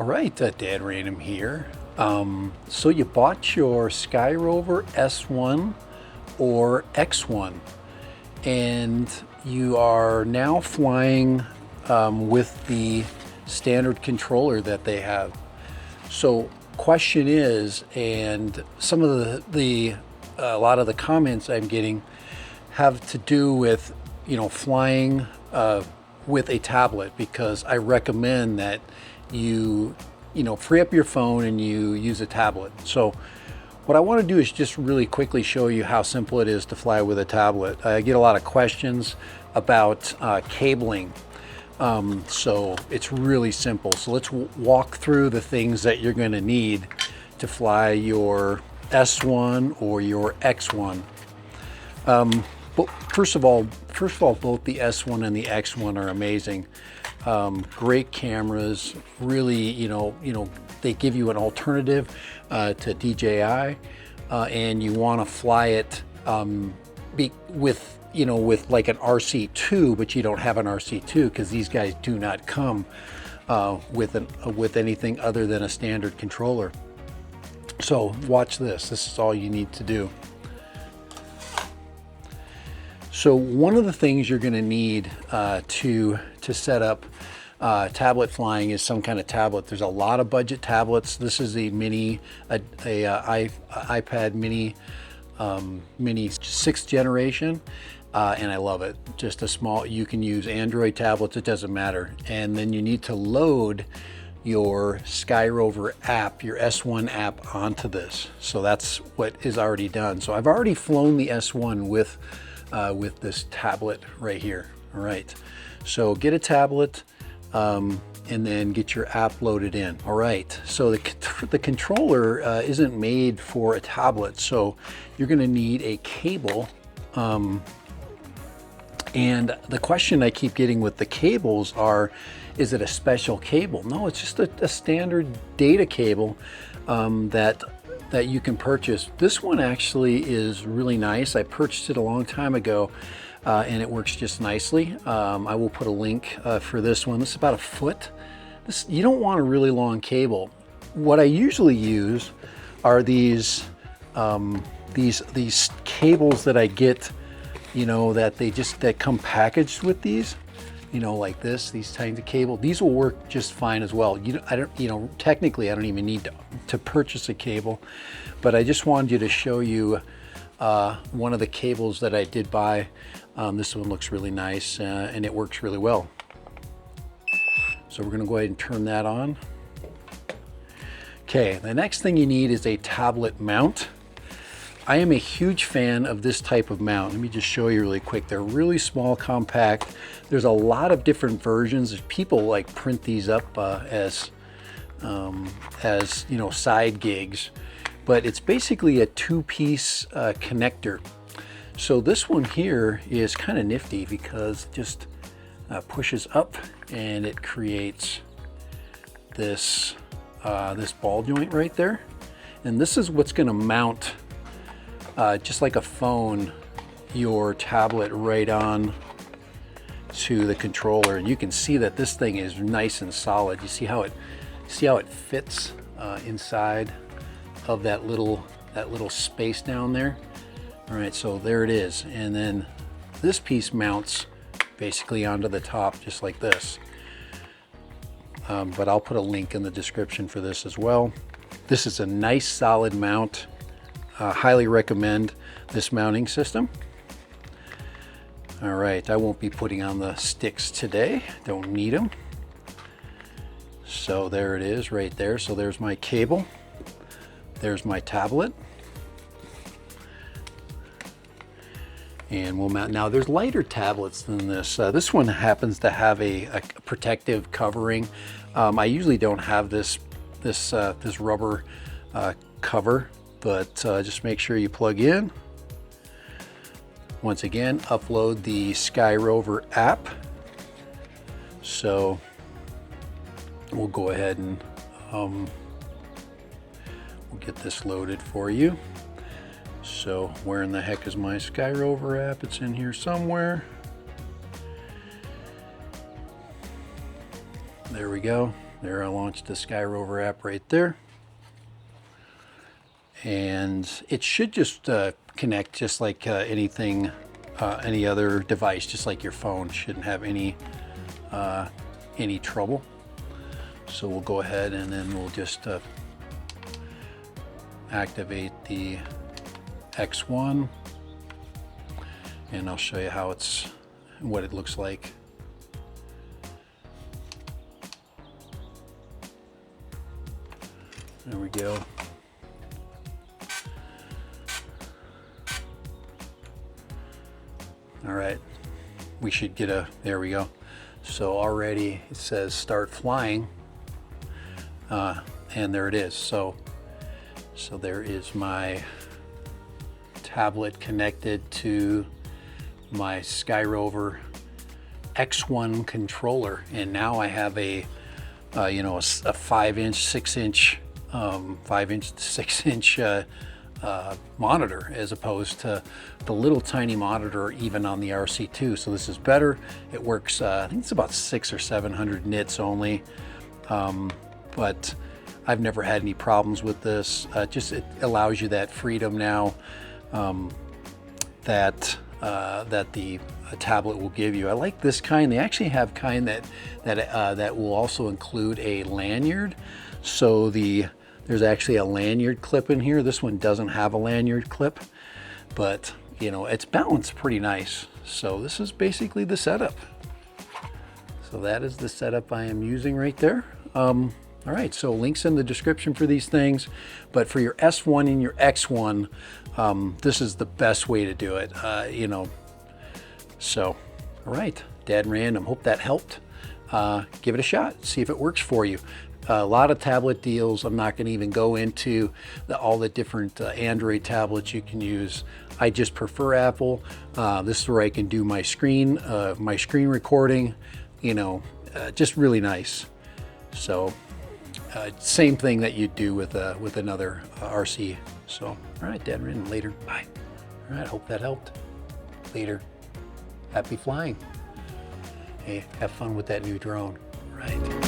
right, Dad Random here. So you bought your Skyrover S1 or X1, and you are now flying with the standard controller that they have. So question is, and some of a lot of the comments I'm getting have to do with, flying with a tablet, because I recommend that you free up your phone and you use a tablet. So what I want to do is just really quickly show you how simple it is to fly with a tablet. I get a lot of questions about cabling. So it's really simple. So let's walk through the things that you're going to need to fly your S1 or your X1. But first of all, both the S1 and the X1 are amazing. Great cameras. Really, they give you an alternative to DJI, and you want to fly it with like an RC2, but you don't have an RC2 because these guys do not come with anything other than a standard controller. So watch this. This is all you need to do. So one of the things you're going to need to set up tablet flying is some kind of tablet. There's a lot of budget tablets. This is a iPad mini 6th generation, and I love it. Just a small, you can use Android tablets, it doesn't matter. And then you need to load your Skyrover app, your S1 app, onto this. So that's what is already done. So I've already flown the S1 with this tablet right here. All right, so get a tablet and then get your app loaded in. All right, so the controller isn't made for a tablet, so you're going to need a cable. And the question I keep getting with the cables is it a special cable? No, it's just a standard data cable that you can purchase. This one actually is really nice. I purchased it a long time ago, and it works just nicely. I will put a link for this one. This is about a foot. You don't want a really long cable. What I usually use are these cables that I get, that come packaged with these. Like these kinds of cable. These will work just fine as well. Technically I don't even need to purchase a cable, but I just wanted you to show you one of the cables that I did buy. This one looks really nice, and it works really well. So we're going to go ahead and turn that on. Okay, the next thing you need is a tablet mount. I am a huge fan of this type of mount. Let me just show you really quick. They're really small, compact. There's a lot of different versions. People like print these up as side gigs, but it's basically a two-piece connector. So this one here is kind of nifty because it just pushes up and it creates this ball joint right there. And this is what's going to mount, just like a phone, your tablet right on to the controller. And you can see that this thing is nice and solid. You see how it fits inside of that little space down there. All right, so there it is. And then this piece mounts basically onto the top just like this. But I'll put a link in the description for this as well. This is a nice solid mount. Highly recommend this mounting system. All right, I won't be putting on the sticks today. Don't need them. So there it is right there. So there's my cable. There's my tablet. And we'll mount. Now there's lighter tablets than this. This one happens to have a protective covering. I usually don't have this rubber cover, but just make sure you plug in. Once again, upload the Skyrover app. So we'll go ahead and we'll get this loaded for you. So where in the heck is my Skyrover app? It's in here somewhere. There we go. There, I launched the Skyrover app right there. And it should just connect just like anything, any other device, just like your phone. Shouldn't have any trouble. So we'll go ahead and then we'll just activate the X1, and I'll show you how what it looks like. There we go. All right, we should get there we go. So already it says start flying, and there it is. So there is my tablet connected to my Skyrover X1 controller, and now I have a 5-inch, 6-inch, 5-inch to 6-inch monitor, as opposed to the little tiny monitor even on the RC2. So this is better. It works, I think it's about 600 or 700 nits only, but I've never had any problems with this. It allows you that freedom now that the tablet will give you. I like this kind. They actually have kind that will also include a lanyard. So there's actually a lanyard clip in here. This one doesn't have a lanyard clip, but it's balanced pretty nice. So this is basically the setup. So that is the setup I am using right there. All right, so links in the description for these things, but for your S1 and your X1, this is the best way to do it, So, all right, Dad Random, hope that helped. Give it a shot, see if it works for you. A lot of tablet deals. I'm not going to even go into all the different Android tablets you can use. I just prefer Apple. This is where I can do my screen recording, just really nice. So same thing that you'd do with another RC. So, all right, Dad Random, later, bye. All right, hope that helped. Later, happy flying. Hey, have fun with that new drone. All right.